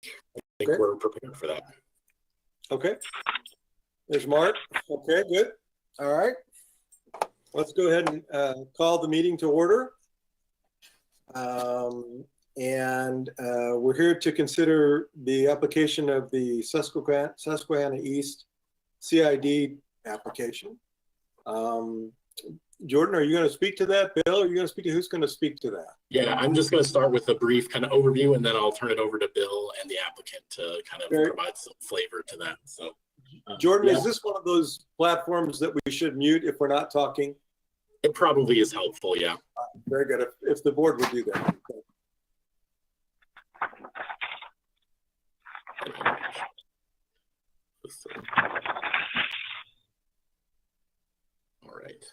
I think we're prepared for that. Okay. There's Mark. Okay, good. All right. Let's go ahead and call the meeting to order. We're here to consider the application of the Susquehanna East CID application. Jordan, are you going to speak to that? Bill, are you going to speak to who's going to speak to that? Yeah, I'm just going to start with a brief kind of overview, and then I'll turn it over to Bill and the applicant to kind of provide some flavor to that. So, Jordan, is this one of those platforms that we should mute if we're not talking? It probably is helpful, yeah. Very good. If the board would do that. All right.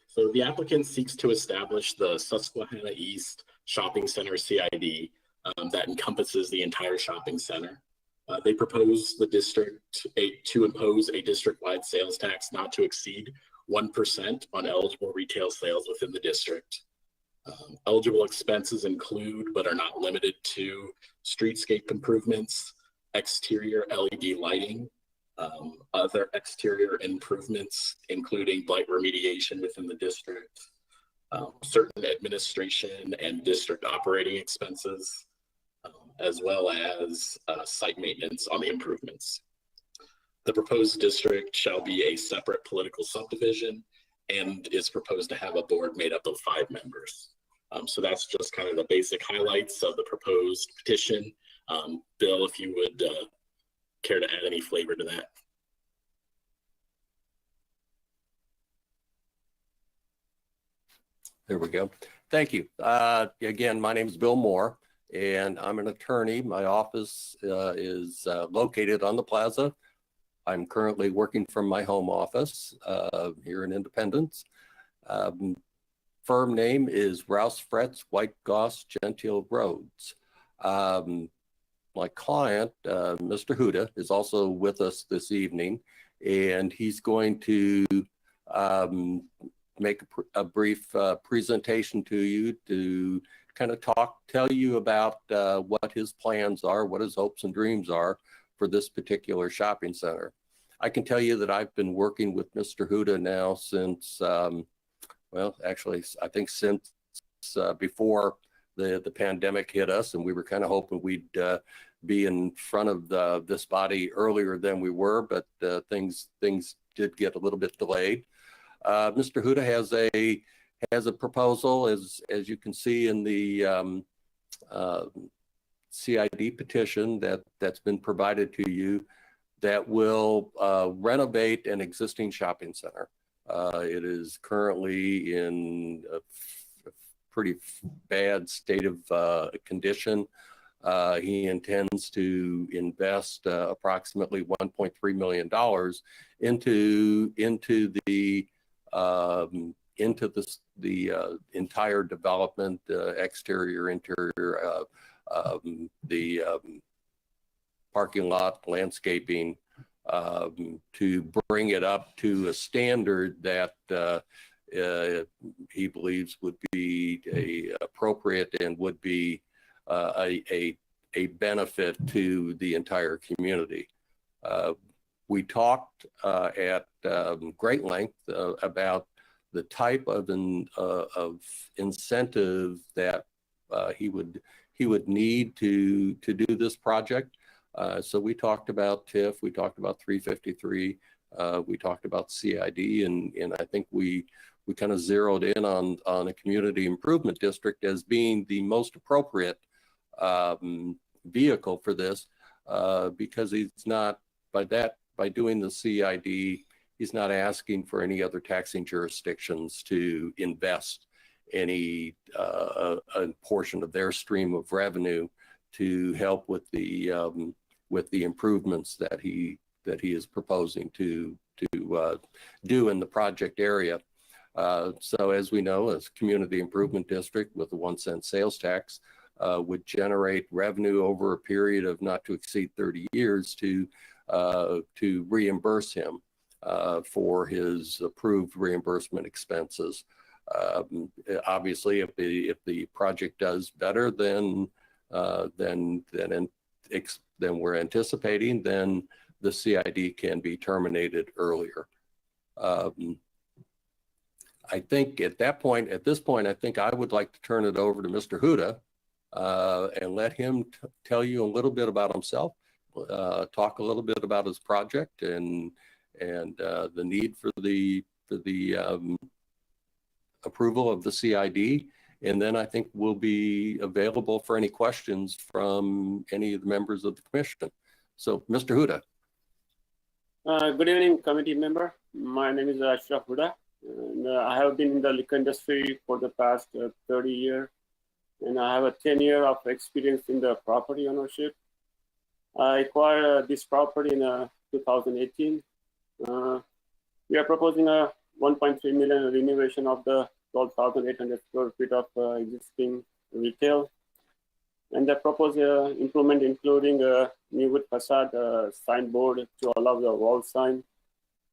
So the applicant seeks to establish the Susquehanna East Shopping Center CID that encompasses the entire shopping center. They propose the district to impose a district-wide sales tax not to exceed 1% on eligible retail sales within the district. Eligible expenses include, but are not limited to, streetscape improvements, exterior LED lighting, other exterior improvements, including blight remediation within the district, certain administration and district operating expenses, as well as site maintenance on the improvements. The proposed district shall be a separate political subdivision and is proposed to have a board made up of 5 members. So that's just kind of the basic highlights of the proposed petition. Bill, if you would care to add any flavor to that. There we go. Thank you. Again, my name is Bill Moore, and I'm an attorney. My office is located on the plaza. I'm currently working from my home office here in Independence. Firm name is Rouse Fretz White Goss Gentile Roads. My client, Mr. Huda, is also with us this evening, and he's going to make a brief presentation to you to kind of tell you about what his plans are, what his hopes and dreams are for this particular shopping center. I can tell you that I've been working with Mr. Huda now since, well, actually, I think since before the pandemic hit us, and we were kind of hoping we'd be in front of this body earlier than we were, but things did get a little bit delayed. Mr. Huda has a proposal, as you can see in the CID petition that's been provided to you, that will renovate an existing shopping center. It is currently in a pretty bad state of condition. He intends to invest approximately $1.3 million into the entire development, exterior, interior, the parking lot, landscaping, to bring it up to a standard that he believes would be appropriate and would be a benefit to the entire community. We talked at great length about the type of incentive that he would need to do this project. So we talked about TIF, we talked about 353, we talked about CID, and I think we kind of zeroed in on a community improvement district as being the most appropriate vehicle for this, because he's not, by doing the CID, he's not asking for any other taxing jurisdictions to invest any a portion of their stream of revenue to help with the improvements that he is proposing to do in the project area. So as we know, as community improvement district with a 1-cent sales tax would generate revenue over a period of not to exceed 30 years to reimburse him for his approved reimbursement expenses. Obviously, if the project does better, then we're anticipating, then the CID can be terminated earlier. I think at this point, I think I would like to turn it over to Mr. Huda and let him tell you a little bit about himself, talk a little bit about his project and the need for the approval of the CID. And then I think we'll be available for any questions from any of the members of the commission. So, Mr. Huda. Good evening, committee member. My name is Ashraf Huda, and I have been in the liquor industry for the past 30 years, and I have a 10-year of experience in the property ownership. I acquired this property in 2018. We are proposing a 1.3 million renovation of the 12,800 square feet of existing retail. And the proposed improvement including a new wood facade signboard to allow the wall sign.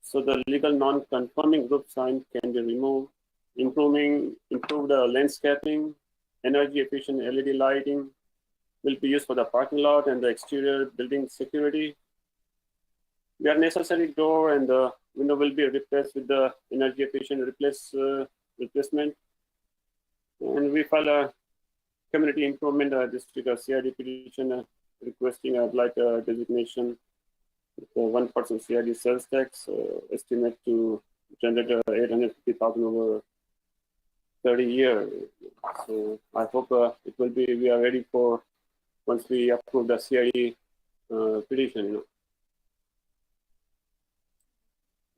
So the legal non-conforming roof sign can be removed, improve the landscaping, energy efficient LED lighting will be used for the parking lot and the exterior building security. Where necessary, door and the window will be replaced with the energy efficient replacement. And we file a community improvement district CID petition requesting a blight designation with 1% CID sales tax, estimate to generate 850,000 over 30 years. So I hope it will be, we are ready for once we approve the CID petition.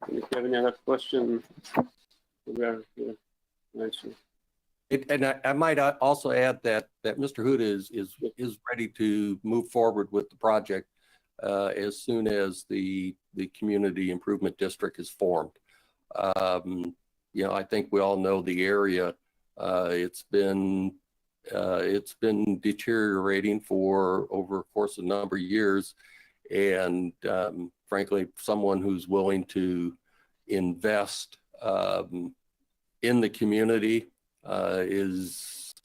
If you have any other question, we are here to answer. And I might also add that Mr. Huda is ready to move forward with the project as soon as the community improvement district is formed. You know, I think we all know the area. It's been deteriorating for over a course of a number of years, and frankly, someone who's willing to invest in the community is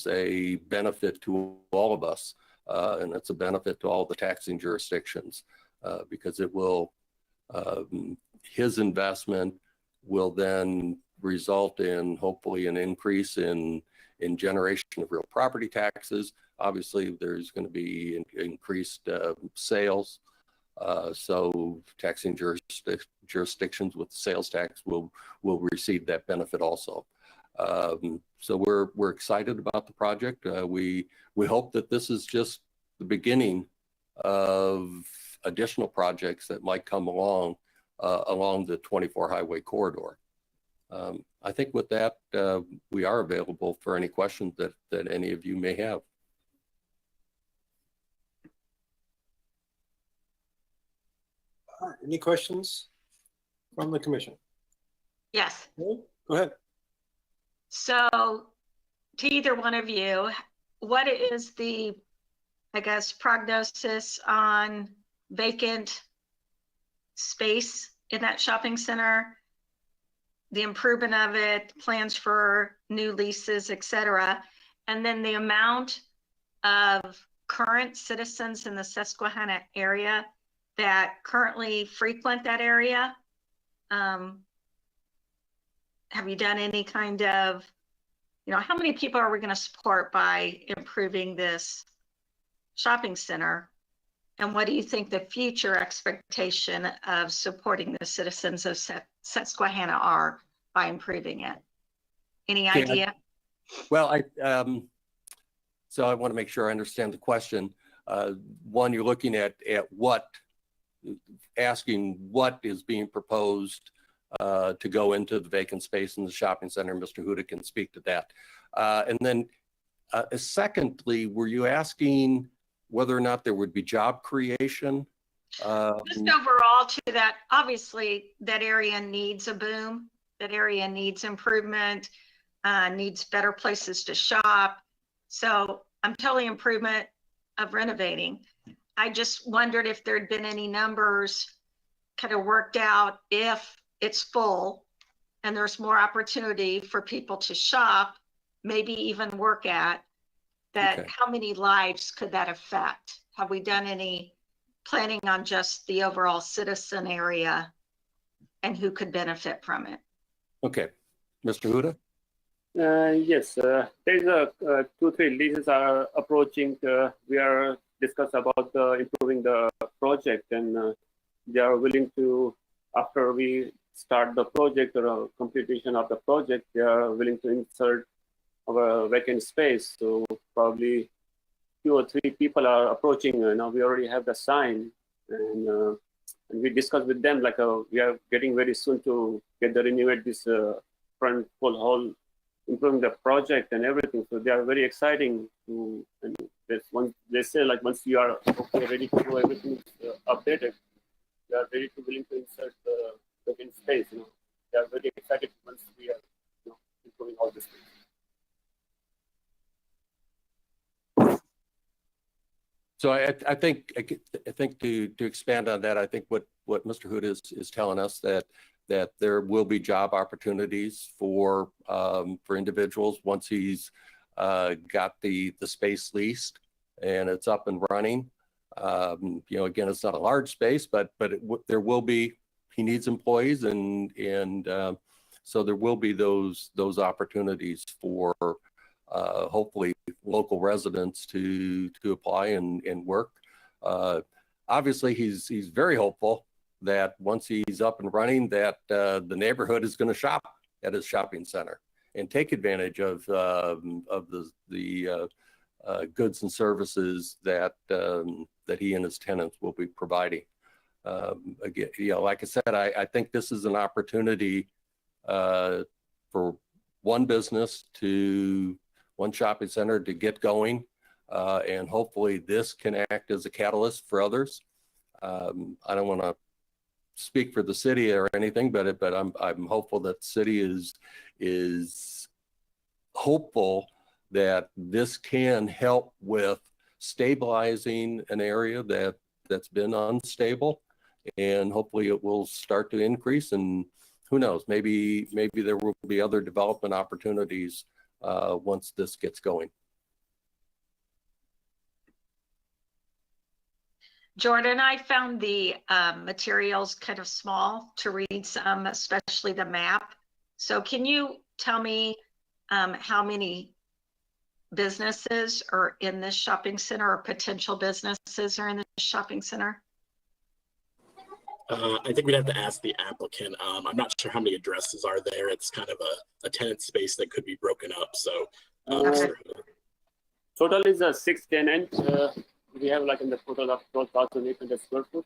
a benefit to all of us, and it's a benefit to all the taxing jurisdictions because it will his investment will then result in hopefully an increase in generation of real property taxes. Obviously, there's going to be increased sales. So taxing jurisdictions with sales tax will receive that benefit also. So we're excited about the project. We hope that this is just the beginning of additional projects that might come along the 24 highway corridor. I think with that, we are available for any questions that any of you may have. All right, any questions from the commission? Yes. Go ahead. So to either one of you, what is the, I guess, prognosis on vacant space in that shopping center, the improvement of it, plans for new leases, et cetera, and then the amount of current citizens in the Susquehanna area that currently frequent that area? Have you done any kind of, you know, how many people are we going to support by improving this shopping center? And what do you think the future expectation of supporting the citizens of Susquehanna are by improving it? Any idea? So I want to make sure I understand the question. One, you're looking at asking what is being proposed to go into the vacant space in the shopping center. Mr. Huda can speak to that. And then secondly, were you asking whether or not there would be job creation? Just overall to that, obviously that area needs a boom. That area needs improvement, needs better places to shop. So I'm totally improvement of renovating. I just wondered if there'd been any numbers kind of worked out if it's full and there's more opportunity for people to shop, maybe even work at, that okay. How many lives could that affect? have we done any planning on just the overall citizen area and who could benefit from it? Okay, Mr. Huda? Yes, there's a 2-3 leases are approaching. We are discuss about improving the project, and they are willing to, after we start the project or completion of the project, they are willing to insert our vacant space. So probably 2 or 3 people are approaching. Now we already have the sign, and we discussed with them like we are getting very soon to get the renovate this front full hall, improving the project and everything. So they are very exciting to, and once they say like once you are okay, ready to go, everything is updated, they are ready to willing to insert the vacant space. They are very excited once we are improving all this things. So I think to expand on that, I think what Mr. Hood is telling us that there will be job opportunities for individuals once he's got the space leased and it's up and running. Again, it's not a large space, but there will be. He needs employees, and so there will be those opportunities for hopefully local residents to apply and work. Obviously, he's very hopeful that once he's up and running, that the neighborhood is going to shop at his shopping center and take advantage of the goods and services that he and his tenants will be providing. Again, like I said, I think this is an opportunity for one business one shopping center to get going, and hopefully this can act as a catalyst for others. I don't want to speak for the city or anything, but I'm hopeful that the city is hopeful that this can help with stabilizing an area that's been unstable, and hopefully it will start to increase. And who knows, maybe there will be other development opportunities once this gets going. Jordan, I found the materials kind of small to read some, especially the map. So can you tell me how many businesses are in this shopping center, or potential businesses are in the shopping center? I think we'd have to ask the applicant. I'm not sure how many addresses are there. It's kind of a tenant space that could be broken up. So total is 6 tenants. We have like in the total of 12,800 square foot.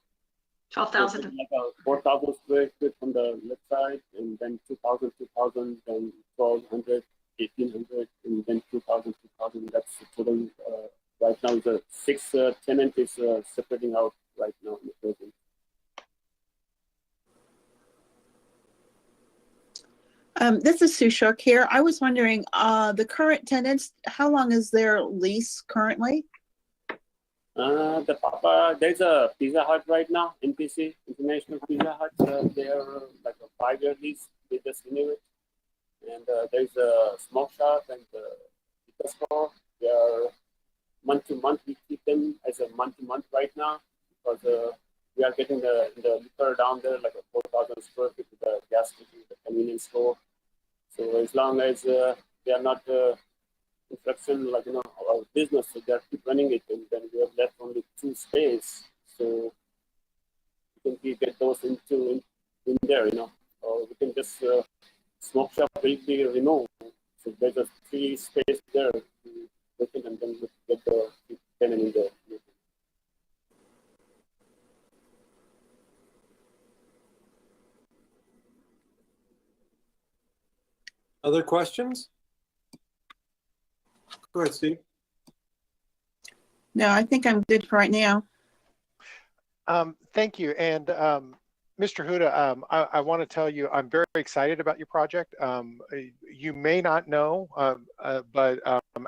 12,000. So like 4,000 square feet from the left side, and then 2,000, 2,000, then 1,200, 1,800, and then 2,000, 2,000. That's the total. Right now, the 6 tenant is separating out right now in the building. This is Sue Shook here. I was wondering, the current tenants, how long is their lease currently? There's a Pizza Hut right now, NPC, International Pizza Hut. They're like a 5-year lease. They just renew it. And there's a smoke shop and a liquor store. They are month to month. We keep them as a month to month right now because we are getting the liquor down there, like a 4,000 square feet with the gas station, the convenience store. So as long as they are not construction, like our business, so they keep running it, and then we have left only 2 space. So we can get those in there, or we can just smoke shop will be removed. So there's a 3 space there to open, and then we get the tenant in there. Other questions? Go ahead, Steve. No, I think I'm good for right now. Thank you. And Mr. Huda, I want to tell you, I'm very excited about your project. You may not know, but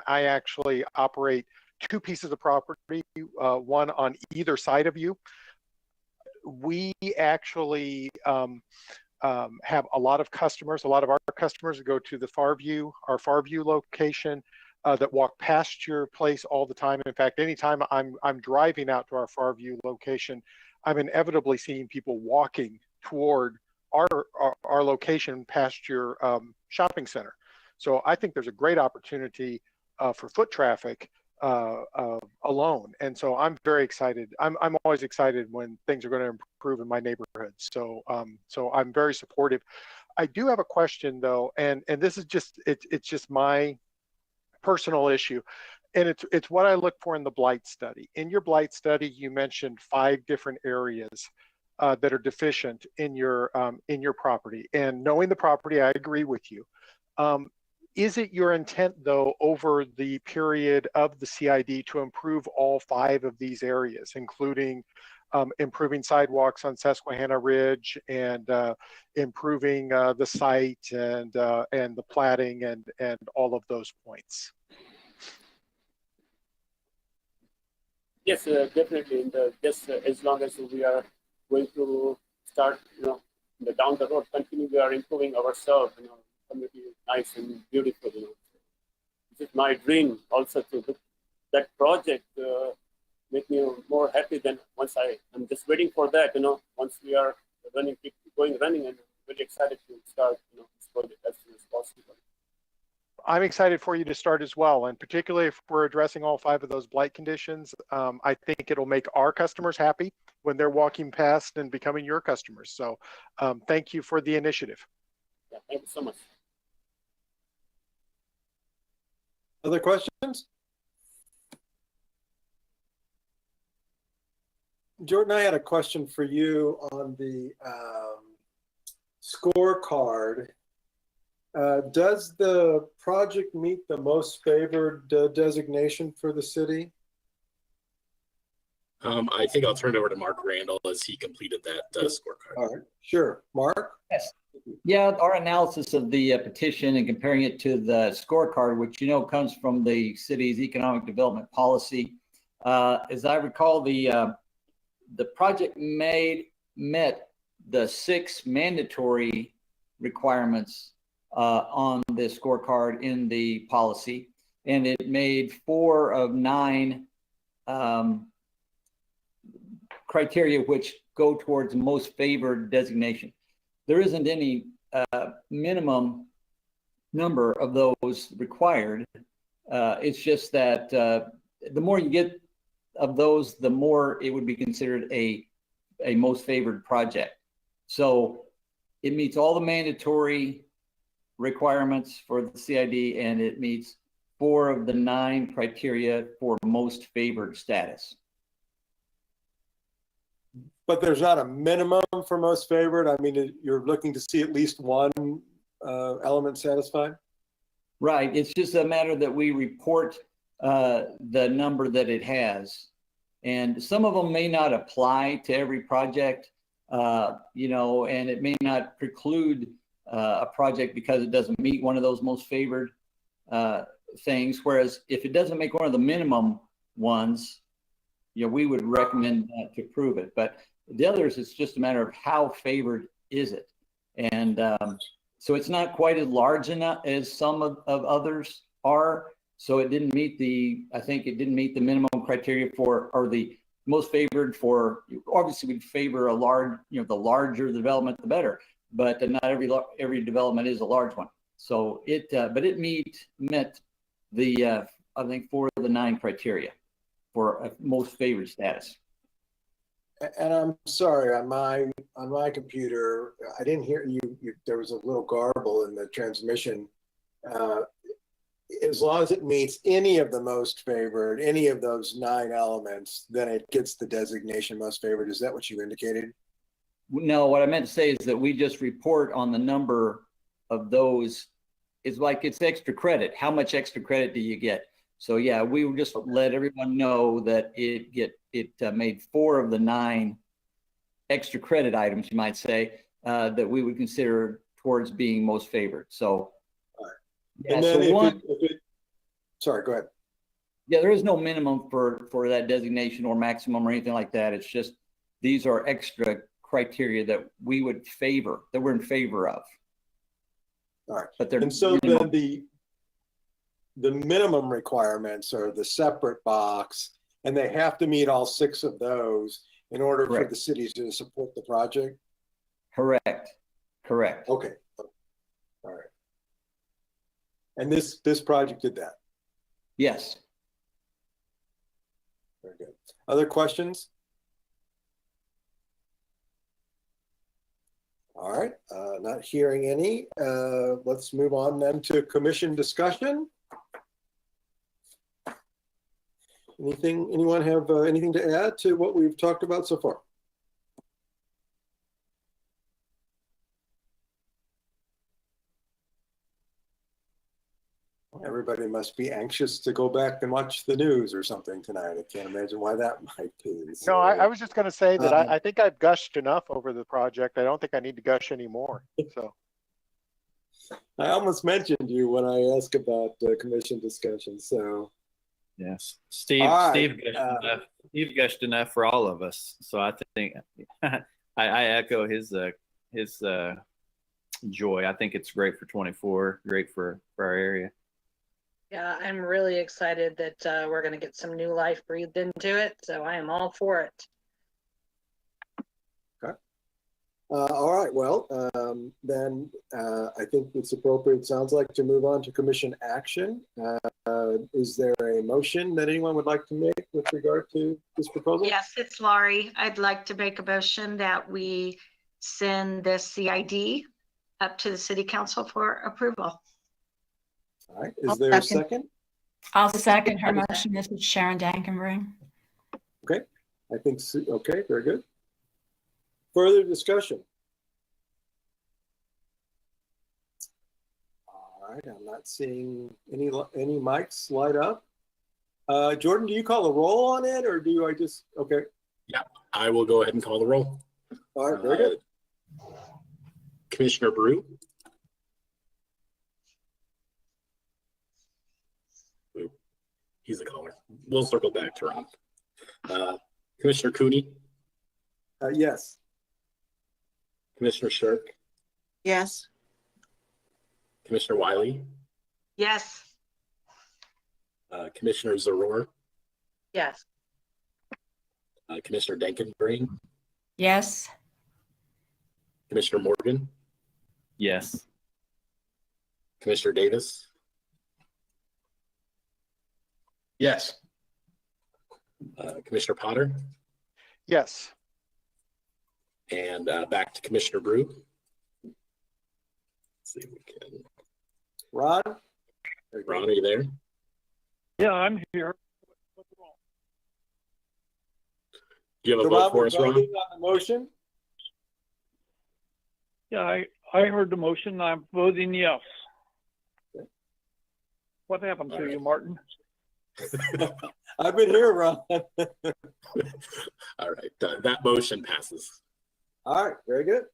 I actually operate 2 pieces of property, one on either side of you. We actually have a lot of customers. A lot of our customers go to our Farview location. that walk past your place all the time. In fact, anytime I'm driving out to our Farview location, I'm inevitably seeing people walking toward our location past your shopping center. So I think there's a great opportunity for foot traffic alone. And so I'm very excited. I'm always excited when things are going to improve in my neighborhood. So so I'm very supportive. I do have a question though, and this is just it's just my personal issue, and it's what I look for in the blight study. In your blight study, you mentioned 5 different areas that are deficient in your property. And knowing the property, I agree with you. Is it your intent, though, over the period of the CID to improve all 5 of these areas, including improving sidewalks on Susquehanna Ridge and improving the site and the platting and all of those points? Yes, definitely. In the just as long as we are going to start, down the road, continue, we are improving ourselves, community is nice and beautiful, This is my dream also to look that project make me more happy than once I'm just waiting for that, once we are running, keep going running, and really excited to start, this project as soon as possible. I'm excited for you to start as well. And particularly if we're addressing all 5 of those blight conditions, I think it'll make our customers happy when they're walking past and becoming your customers. So thank you for the initiative. Yeah, thank you so much. Other questions? Jordan, I had a question for you on the scorecard. Does the project meet the most favored designation for the city? I think I'll turn it over to Mark Randall as he completed that scorecard. All right, sure. Mark? Yes. Yeah, our analysis of the petition and comparing it to the scorecard, which comes from the city's economic development policy. As I recall, the project met the 6 mandatory requirements on the scorecard in the policy, and it made 4 of 9 criteria which go towards most favored designation. There isn't any minimum number of those required. It's just that the more you get of those, the more it would be considered a most favored project. So it meets all the mandatory requirements for the CID, and it meets 4 of the 9 criteria for most favored status. But there's not a minimum for most favored. I mean, you're looking to see at least one element satisfied? Right. It's just a matter that we report the number that it has. And some of them may not apply to every project, and it may not preclude a project because it doesn't meet one of those most favored things. Whereas if it doesn't make one of the minimum ones, we would recommend to approve it. But the others, it's just a matter of how favored is it. And so it's not quite as large enough as some of others are. So it didn't meet I think it didn't meet the minimum criteria or the most favored for, obviously we'd favor a large, the larger the development, the better. But not every development is a large one. So but it met the, I think 4 of the 9 criteria for a most favored status. And I'm sorry, on my computer, I didn't hear you. There was a little garble in the transmission. As long as it meets any of the most favored, any of those 9 elements, then it gets the designation most favored. Is that what you indicated? No, what I meant to say is that we just report on the number of those. It's like it's extra credit. How much extra credit do you get? So yeah, we would just let everyone know that it made 4 of the 9 extra credit items, you might say, that we would consider towards being most favored. So, yeah, and then sorry, go ahead. Yeah, there is no minimum for that designation or maximum or anything like that. It's just these are extra criteria that we would favor, that we're in favor of. All right. But they're and so then the minimum requirements are the separate box, and they have to meet all 6 of those in order for Correct. the cities to support the project? Correct. Correct. Okay. All right. And this project did that. Yes. Very good. Other questions? All right, not hearing any. Let's move on then to commission discussion. Anyone have anything to add to what we've talked about so far? Everybody must be anxious to go back and watch the news or something tonight. I can't imagine why that might be. So, No, I was just going to say that I think I've gushed enough over the project. I don't think I need to gush anymore. So I almost mentioned you when I asked about commission discussion. So yes, Steve. All Steve right, gushed enough. Steve gushed enough for all of us. So I think I echo his joy. I think it's great for 24. Great for our area. Yeah, I'm really excited that we're going to get some new life breathed into it. So I am all for it. Okay. All right. Well, then I think it's appropriate, sounds like, to move on to commission action. Is there a motion that anyone would like to make with regard to this proposal? Yes, it's Laurie. I'd like to make a motion that we send this CID up to the city council for approval. All right. Is there a second? I'll second her motion. This is Sharon Dankenbring. Okay. I think, okay, very good. Further discussion? All right, I'm not seeing any mics light up. Jordan, do you call a roll on it, or do I just, okay. Yeah, I will go ahead and call the roll. All right, very good. Commissioner Brew. Ooh, he's a caller. We'll circle back to Ron. Commissioner Cooney. Yes. Commissioner Shirk. Yes. Commissioner Wiley. Yes. Commissioner Zaror. Yes. Commissioner Dankenbring. Yes. Commissioner Morgan. Yes. Commissioner Davis. Yes. Commissioner Potter. yes. And back to Commissioner Brew. Let's see if we can. Ron? Ron, are you there? Yeah, I'm here. What's wrong? Do you have a So vote Rob, for we're us, Ron? voting on the motion? Yeah, I heard the motion. I'm voting yes. Okay. What happened to All you, right. Martin? I've been here, Ron. All right, that motion passes. All right, very good.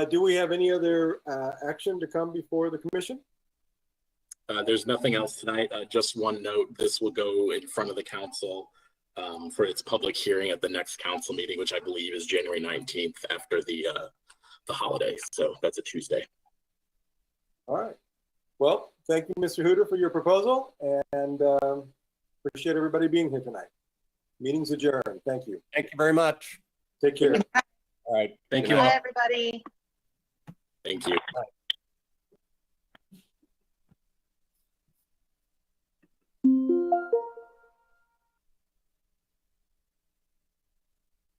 Do we have any other action to come before the commission? There's nothing else tonight. Just one note, this will go in front of the council for its public hearing at the next council meeting, which I believe is January 19th after the holiday. So that's a Tuesday. All right. Well, thank you, Mr. Hooter, for your proposal, and appreciate everybody being here tonight. Meeting's adjourned. Thank you. Thank you very much. Take care. All right. Thank Good you night. all. Bye, everybody. Thank you.